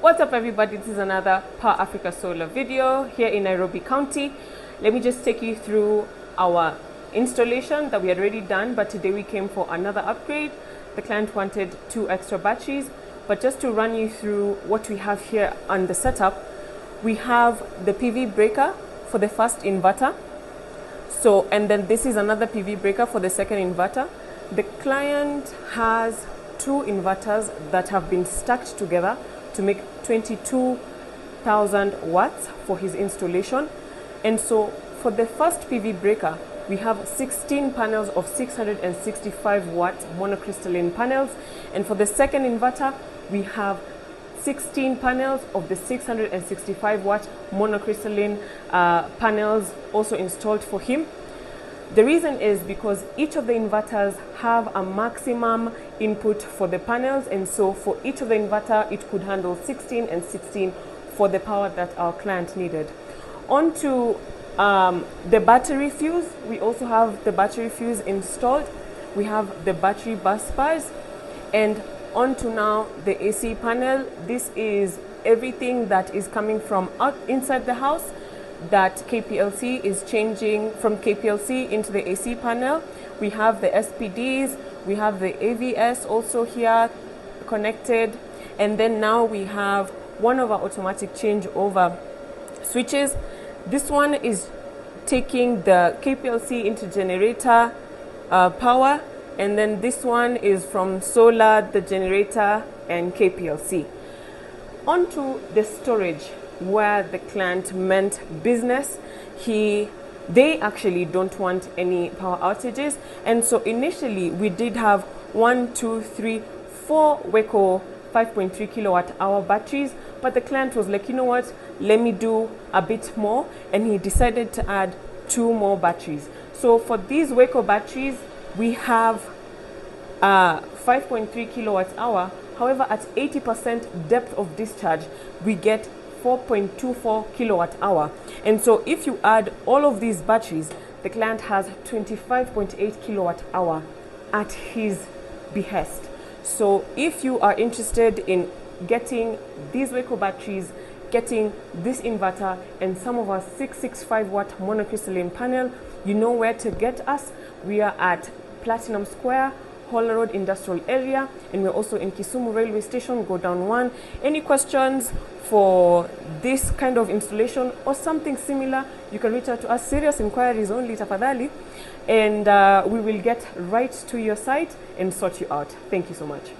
What's up everybody, this is another Power Africa Solar video here in Nairobi County. Let me just take you through our installation that we had already done, but today we came for another upgrade. The client wanted 2 extra batteries, but just to run you through what we have here on the setup, we have the PV breaker for the first inverter. And then this is another PV breaker for the second inverter. The client has 2 inverters that have been stacked together to make 22,000 watts for his installation. And so for the first PV breaker, we have 16 panels of 665 watt monocrystalline panels. And for the second inverter, we have 16 panels of the 665 watt monocrystalline panels also installed for him. The reason is because each of the inverters have a maximum input for the panels, and so for each of the inverter it could handle 16 and 16 for the power that our client needed. On to the battery fuse. We also have the battery fuse installed. We have the battery bus bars, and on to now the AC panel. This is everything that is coming from inside the house that KPLC is changing from KPLC into the AC panel. We have the SPDs, we have the AVS also here connected, and then now we have one of our automatic changeover switches. This one is taking the KPLC into generator power, and then this one is from solar, the generator, and KPLC. Onto the storage, where the client meant business. They actually don't want any power outages, and so initially we did have 4 Weco 5.3 kilowatt hour batteries, but the client was like, you know what, let me do a bit more, and he decided to add 2 more batteries. So for these Weco batteries, we have 5.3 kilowatts hour. However, at 80% depth of discharge, we get 4.24 kilowatt hour. And so if you add all of these batteries, the client has 25.8 kilowatt hour at his behest. So if you are interested in getting these Weco batteries, getting this inverter, and some of our 665 watt monocrystalline panel, you know where to get us. We are at Platinum Square, Holler Road Industrial Area, and we're also in Kisumu Railway Station, go down 1. Any questions for this kind of installation or something similar, you can reach out to us. Serious inquiries only, tafadhali, and we will get right to your site and sort you out. Thank you so much.